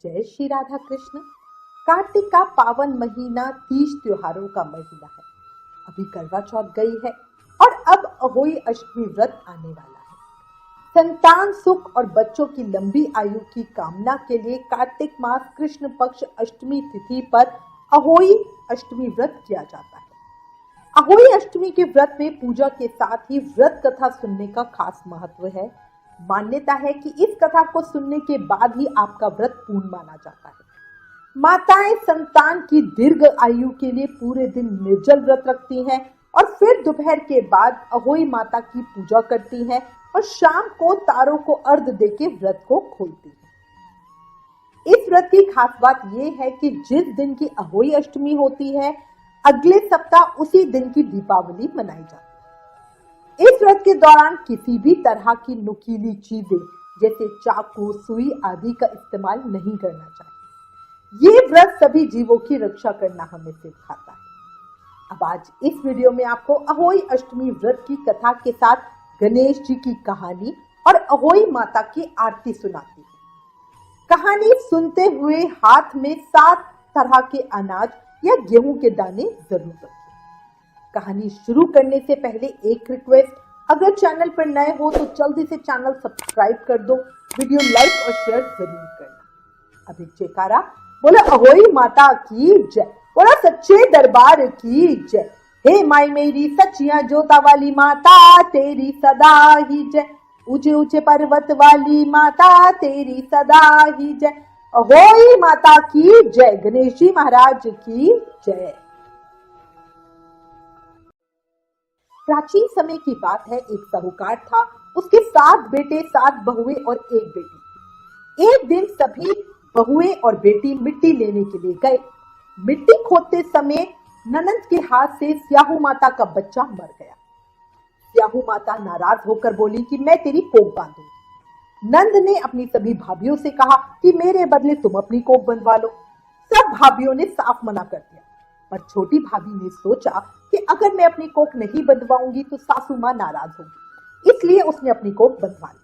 जय श्री राधा कृष्ण। कार्तिक का पावन महीना तीज त्योहारों का महीना है। अभी करवा चौथ गई है और अब अहोई अष्टमी व्रत आने वाला है। संतान सुख और बच्चों की लंबी आयु की कामना के लिए कार्तिक मास कृष्ण पक्ष अष्टमी तिथि पर अहोई अष्टमी व्रत किया जाता है। अहोई अष्टमी के व्रत में पूजा के साथ ही व्रत कथा सुनने का खास महत्व है। मान्यता है कि इस कथा को सुनने के बाद ही आपका व्रत पूर्ण माना जाता है। माताएं संतान की दीर्घ आयु के लिए पूरे दिन निर्जल व्रत रखती हैं और फिर दोपहर के बाद अहोई माता की पूजा करती हैं और शाम को तारों को अर्घ देके व्रत को खोलती हैं। इस व्रत की खास बात यह है कि जिस दिन की अहोई अष्टमी होती है, अगले सप्ताह उसी दिन की दीपावली मनाई जाती है। इस व्रत के दौरान किसी भी तरह की नुकीली चीजें जैसे चाकू, सुई आदि का इस्तेमाल नहीं करना चाहिए। ये व्रत सभी जीवों की रक्षा करना हमें सिखाता है। अब आज इस वीडियो में आपको अहोई अष्टमी व्रत की कथा के साथ गणेश जी की कहानी और अहोई माता की आरती सुनाती है। कहानी सुनते हुए हाथ में 7 तरह के अनाज या गेहूं के दाने जरूर रखें। कहानी शुरू करने से पहले एक रिक्वेस्ट, अगर चैनल पर नए हो तो जल्दी से चैनल सब्सक्राइब कर दो, वीडियो लाइक और शेयर जरूर करना। अब एक जयकारा बोला अहोई माता की जय, बोला सच्चे दरबार की जय। हे माई मेरी सचिया जोता वाली माता तेरी सदा ही जय। ऊंचे ऊंचे पर्वत वाली माता तेरी सदा ही जय। अहोई माता की जय। गणेश जी महाराज की जय। प्राचीन समय की बात है, एक साहूकार था। उसके 7 बेटे, 7 बहुएं और 1 बेटी। एक दिन सभी बहुएं और बेटी मिट्टी लेने के लिए गए। मिट्टी खोदते समय ननंद के हाथ से स्याहू माता का बच्चा मर गया। स्याहू माता नाराज होकर बोली कि मैं तेरी कोख बांधूंगी। नंद ने अपनी सभी भाभियों से कहा कि मेरे बदले तुम अपनी कोख बंधवा लो। सब भाभियों ने साफ मना कर दिया, पर छोटी भाभी ने सोचा कि अगर मैं अपनी कोख नहीं बंधवाऊंगी तो सासू मां नाराज होगी, इसलिए उसने अपनी कोख बंधवा ली।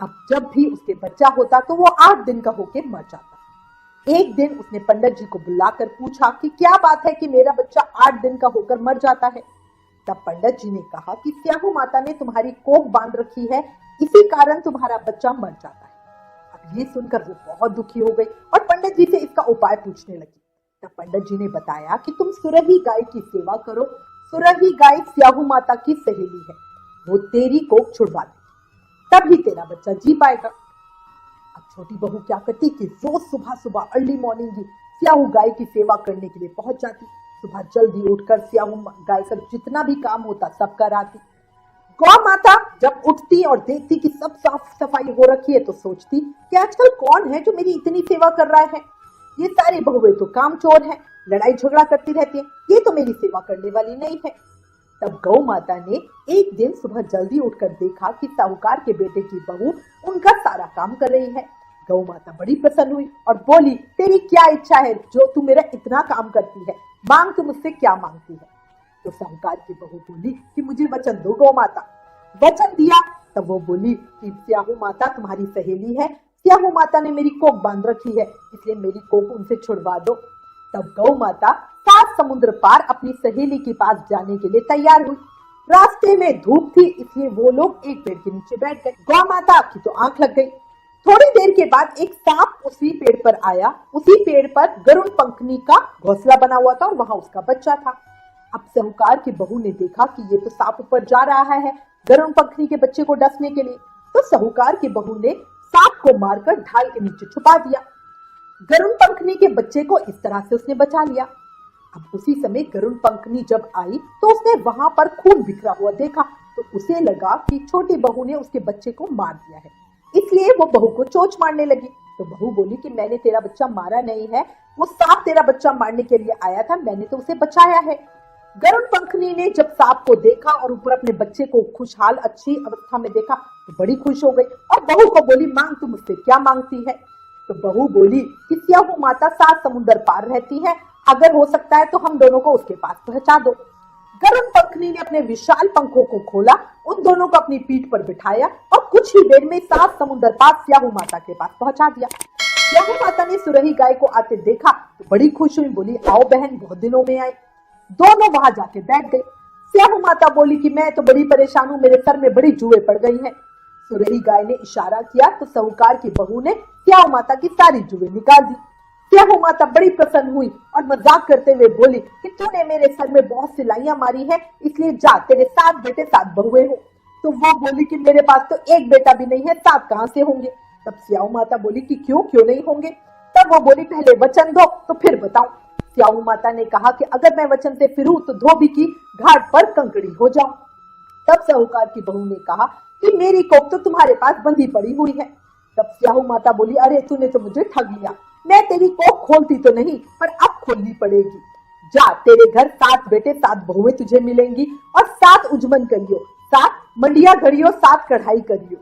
अब जब भी उसके बच्चा होता तो वो 8 दिन का होकर मर जाता। एक दिन उसने पंडित जी को बुलाकर पूछा कि क्या बात है कि मेरा बच्चा 8 दिन का होकर मर जाता है। तब पंडित जी ने कहा कि स्याहू माता ने तुम्हारी कोख बांध रखी है, इसी कारण तुम्हारा बच्चा मर जाता है। अब ये सुनकर वो बहुत दुखी हो गई और पंडित जी से इसका उपाय पूछने लगी। तब पंडित जी ने बताया कि तुम सुरही गाय की सेवा करो। सुरही गाय स्याहू माता की सहेली है, वो तेरी कोख छुड़वा दे, तभी तेरा बच्चा जी पाएगा। अब छोटी बहू क्या करती कि रोज सुबह सुबह अर्ली मॉर्निंग ही स्याहू गाय की सेवा करने के लिए पहुंच जाती। सुबह जल्दी उठकर स्याहू गाय का जितना भी काम होता सब कराती। गौ माता जब उठती और देखती कि सब साफ सफाई हो रखी है तो सोचती कि आजकल कौन है जो मेरी इतनी सेवा कर रहा है। ये सारी बहुएं तो कामचोर हैं, लड़ाई झगड़ा करती रहती हैं, ये तो मेरी सेवा करने वाली नहीं है। तब गौ माता ने एक दिन सुबह जल्दी उठकर देखा कि साहूकार के बेटे की बहू उनका सारा काम कर रही है। गौ माता बड़ी प्रसन्न हुई और बोली, तेरी क्या इच्छा है जो तू मेरा इतना काम करती है, मांग तू मुझसे क्या मांगती है। तो साहूकार की बहू बोली कि मुझे वचन दो गौ माता। वचन दिया। तब वो बोली कि स्याहू माता तुम्हारी सहेली है, स्याहू माता ने मेरी कोख बांध रखी है, इसलिए मेरी कोख उनसे छुड़वा दो। तब गौ माता 7 समुद्र पार अपनी सहेली के पास जाने के लिए तैयार हुई। रास्ते में धूप थी, इसलिए वो लोग एक पेड़ के नीचे बैठ गए। गौ माता की तो आंख लग गई। थोड़ी देर के बाद एक सांप उसी पेड़ पर आया। उसी पेड़ पर गरुड़ पंखनी का घोंसला बना हुआ था और वहां उसका बच्चा था। अब साहूकार की बहू ने देखा कि ये तो सांप ऊपर जा रहा है गरुड़ पंखनी के बच्चे को डसने के लिए, तो साहूकार की बहू ने सांप को मारकर ढाल के नीचे छुपा दिया। गरुड़ पंखनी के बच्चे को इस तरह से उसने बचा लिया। अब उसी समय गरुड़ पंखनी जब आई तो उसने वहां पर खून बिखरा हुआ देखा, तो उसे लगा कि छोटी बहू ने उसके बच्चे को मार दिया है, इसलिए वो बहू को चोंच मारने लगी। तो बहू बोली कि मैंने तेरा बच्चा मारा नहीं है, वो सांप तेरा बच्चा मारने के लिए आया था, मैंने तो उसे बचाया है। गरुड़ पंखनी ने जब सांप को देखा और ऊपर अपने बच्चे को खुशहाल अच्छी अवस्था में देखा तो बड़ी खुश हो गई और बहू को बोली, मांग तू मुझसे क्या मांगती है। तो बहू बोली कि स्याहू माता 7 समुद्र पार रहती है, अगर हो सकता है तो हम दोनों को उसके पास पहुंचा दो। गरुड़ पंखनी ने अपने विशाल पंखों को खोला, उन दोनों को अपनी पीठ पर बिठाया और कुछ ही देर में 7 समुद्र पार स्याहू माता के पास पहुंचा दिया। स्याहू माता ने सुरही गाय को आते देखा तो बड़ी खुश हुई, बोली आओ बहन, बहुत दिनों में आई। दोनों वहां जाके बैठ गए। स्याहू माता बोली कि मैं तो बड़ी परेशान हूँ, मेरे सर में बड़ी जुएं पड़ गई हैं। सुरही गाय ने इशारा किया तो साहूकार की बहू ने स्याहू माता की सारी जुएं निकाल दी। स्याहू माता बड़ी प्रसन्न हुई और मजाक करते हुए बोली कि तूने मेरे सर में बहुत सिलाइयां मारी है, इसलिए जा, तेरे 7 बेटे 7 बहुएं हो। तो वो बोली कि मेरे पास तो एक बेटा भी नहीं है, 7 कहां से होंगे। तब स्याहू माता बोली कि क्यों नहीं होंगे। तब वो बोली पहले वचन दो तो फिर बताऊं। स्याहू माता ने कहा कि अगर मैं वचन से फिरूं तो धोबी की घाट पर कंकड़ी हो जाऊं। तब साहूकार की बहू ने कहा कि मेरी कोख तो तुम्हारे पास बंधी पड़ी हुई है। तब स्याहू माता बोली अरे तूने तो मुझे ठग लिया, मैं तेरी कोख खोलती तो नहीं पर अब खोलनी पड़ेगी। जा, तेरे घर 7 बेटे 7 बहुएं तुझे मिलेंगी और 7 उजमन करियो, 7 मंडिया घड़ियो, 7 कढ़ाई करियो।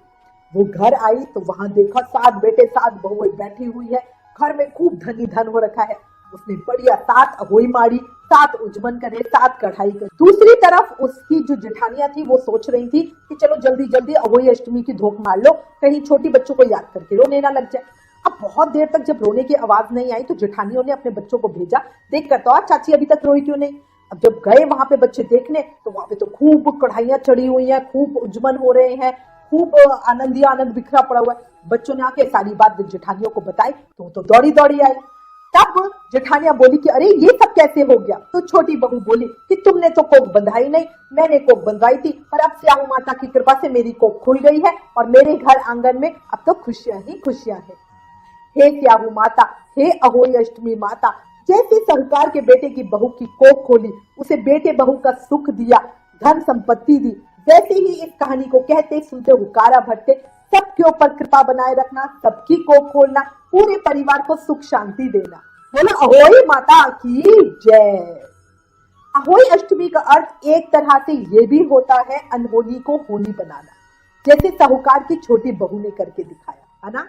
वो घर आई तो वहां देखा 7 बेटे 7 बहुएं बैठी हुई है, घर में खूब धनी धन हो रखा है। उसने बढ़िया 7 अहोई मारी, 7 उजमन करे, 7 कढ़ाई करे। दूसरी तरफ उसकी जो जेठानियां थी वो सोच रही थी कि चलो जल्दी जल्दी अहोई अष्टमी की धोख मार लो, कहीं छोटी बच्चों को याद करके रोने ना लग जाए। अब बहुत देर तक जब रोने की आवाज नहीं आई तो जेठानियों ने अपने बच्चों को भेजा, देख कर तो चाची अभी तक रोई क्यों नहीं। अब जब गए वहां पे बच्चे देखने तो वहां पे तो खूब कढ़ाइयां चढ़ी हुई हैं, खूब उजमन हो रहे हैं, खूब आनंद ही आनंद बिखरा पड़ा हुआ है। बच्चों ने आके सारी बात जेठानियों को बताई तो दौड़ी दौड़ी आई। तब जेठानियां बोली कि अरे ये सब कैसे हो गया। तो छोटी बहू बोली कि तुमने तो कोख बंधाई नहीं, मैंने कोख बंधवाई थी, पर अब स्याहू माता की कृपा से मेरी कोख खुल गई है और मेरे घर आंगन में अब तो खुशियां ही खुशियां हैं। हे स्याहू माता, हे अहोई अष्टमी माता, जैसे साहूकार के बेटे की बहू की कोख खोली, उसे बेटे बहू का सुख दिया, धन संपत्ति दी, वैसे ही इस कहानी को कहते सुनते हुकारा भरते सबके ऊपर कृपा बनाए रखना, सबकी कोख खोलना, पूरे परिवार को सुख शांति देना। बोलो अहोई माता की जय। अहोई अष्टमी का अर्थ एक तरह से ये भी होता है अनहोनी को होनी बनाना, जैसे साहूकार की छोटी बहू ने करके दिखाया, है ना।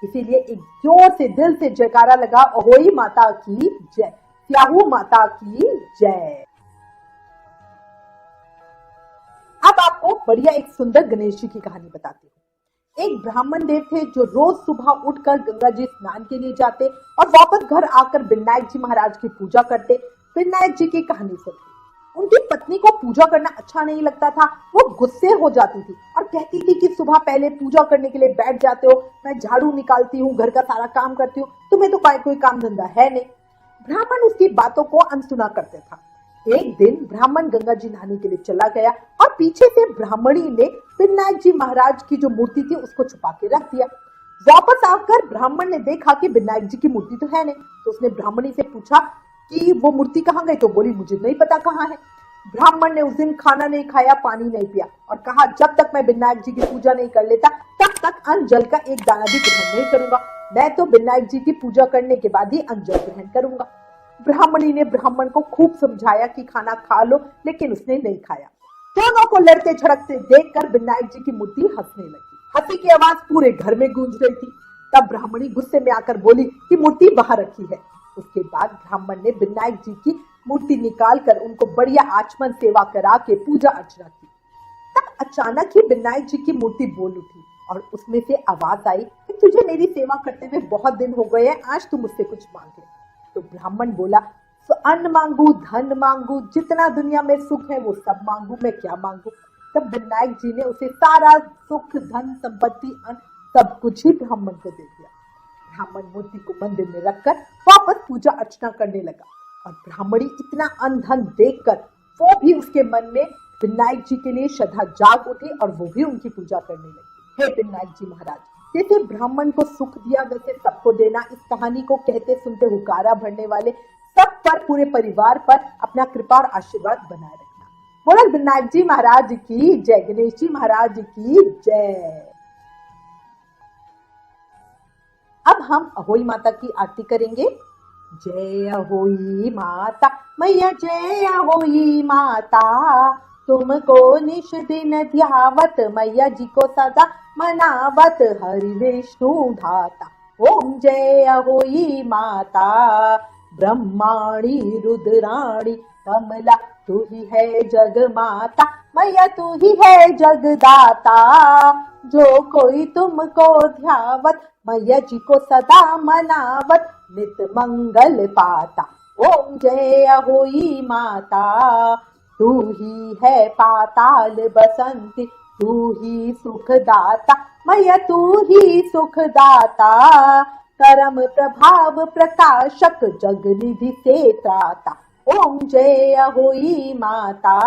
इसीलिए एक जोर से दिल से जयकारा लगा, अहोई माता की जय, स्याहू माता की जय। अब आपको बढ़िया एक सुंदर गणेश जी की कहानी बताती हूँ। एक ब्राह्मण देव थे जो रोज सुबह उठकर गंगा जी स्नान के लिए जाते और वापस घर आकर विनायक जी महाराज की पूजा करते, विनायक जी की कहानी सुनते। उनकी पत्नी को पूजा करना अच्छा नहीं लगता था, वो गुस्से हो जाती थी और कहती थी कि सुबह पहले पूजा करने के लिए बैठ जाते हो, मैं झाड़ू निकालती हूँ, घर का सारा काम करती हूँ, तुम्हें तो कोई काम धंधा है नहीं। ब्राह्मण उसकी बातों को अनसुना करते था। एक दिन ब्राह्मण गंगा जी नहाने के लिए चला गया और पीछे से ब्राह्मणी ने विनायक जी महाराज की जो मूर्ति थी उसको छुपा के रख दिया। वापस आकर ब्राह्मण ने देखा कि विनायक जी की मूर्ति तो है नहीं, तो उसने ब्राह्मणी से पूछा कि वो मूर्ति कहाँ गई, तो बोली मुझे नहीं पता कहाँ है। ब्राह्मण ने उस दिन खाना नहीं खाया, पानी नहीं पिया और कहा जब तक मैं विनायक जी की पूजा नहीं कर लेता तब तक अन्न जल का एक दाना भी ग्रहण नहीं करूंगा, मैं तो विनायक जी की पूजा करने के बाद ही अन्न जल ग्रहण करूंगा। ब्राह्मणी ने ब्राह्मण को खूब समझाया कि खाना खा लो, लेकिन उसने नहीं खाया। दोनों को लड़ते झड़कते देखकर विनायक जी की मूर्ति हंसने लगी। हंसी की आवाज पूरे घर में गूंज रही थी। तब ब्राह्मणी गुस्से में आकर बोली कि मूर्ति बाहर रखी है। उसके बाद ब्राह्मण ने विनायक जी की मूर्ति निकाल कर उनको बढ़िया आचमन सेवा करा के पूजा अर्चना की। तब अचानक ही विनायक जी की मूर्ति बोल उठी और उसमें से आवाज आई कि तुझे मेरी सेवा करते हुए बहुत दिन हो गए हैं, आज तू मुझसे कुछ मांग ले। तो ब्राह्मण बोला अन्न मांगू, धन मांगू, जितना दुनिया में सुख है वो सब मांगू, मैं क्या मांगू। तब विनायक जी ने उसे सारा सुख, धन, संपत्ति, अन्न सब कुछ ही ब्राह्मण को दे दिया। ब्राह्मण मूर्ति को मंदिर में रखकर वापस पूजा अर्चना करने लगा और ब्राह्मणी इतना अन्न धन देखकर वो भी उसके मन में विनायक जी के लिए श्रद्धा जाग उठी और वो भी उनकी पूजा करने लगी। हे विनायक जी महाराज, जैसे ब्राह्मण को सुख दिया वैसे सबको देना, इस कहानी को कहते सुनते हुकारा भरने वाले सब पर, पूरे परिवार पर अपना कृपा और आशीर्वाद बनाए रखना। बोलो विनायक जी महाराज की जय, गणेश जी महाराज की जय। अब हम अहोई माता की आरती करेंगे। जय अहोई माता मैया, जय अहोई माता, तुमको निश दिन ध्यावत, मैया जी को सदा मनावत, हरि विष्णु धाता। ओम जय अहोई माता, ब्रह्माणी रुद्राणी कमला, तू ही है जग माता, मैया तू ही है जगदाता। जो कोई तुमको ध्यावत मैया जी को सदा मनावत नित मंगल पाता। ओम जय अहोई माता। तू ही है पाताल बसंती, तू ही सुखदाता मैया, तू ही सुखदाता। करम प्रभाव प्रकाशक जग निधि से त्राता। ओम जय अहोई माता।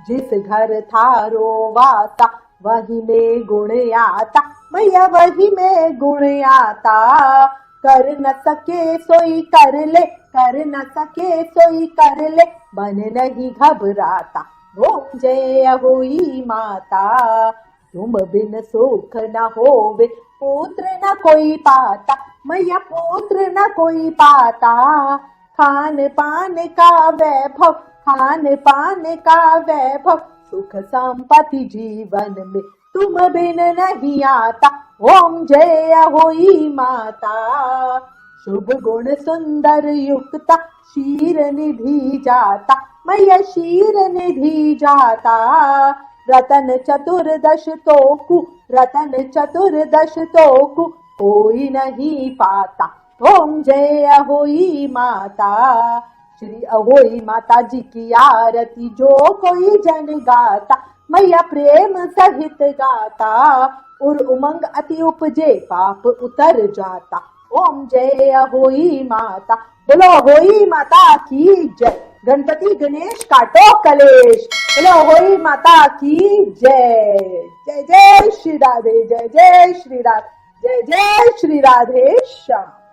जिस घर थारो वासा वही में गुण आता मैया, वही में गुण आता। कर न सके सोई कर ले, कर न सके सोई कर ले, मन नहीं घबराता। ओम जय अहोई माता। तुम बिन सुख न होवे, पुत्र न कोई पाता मैया, पुत्र न कोई पाता। खान पान का वैभव, खान पान का वैभव, सुख संपत्ति जीवन में तुम बिन नहीं आता। ओम जय अहोई माता। शुभ गुण सुंदर युक्ता, शीर निधि जाता मैया, शीर निधि जाता। रतन चतुर्दश तोकु, रतन चतुर्दश तोकु, कोई नहीं पाता। ओम जय अहोई माता। श्री अहोई माता जी की आरती जो कोई जन गाता मैया, प्रेम सहित गाता। उर उमंग अति उपजे, पाप उतर जाता। ओम जय अहोई माता। बोलो अहोई माता की जय। गणपति गणेश काटो कलेश। बोलो अहोई माता की जय। जय जय श्री राधे, जय जय श्री राधे, जय जय श्री राधे श्याम।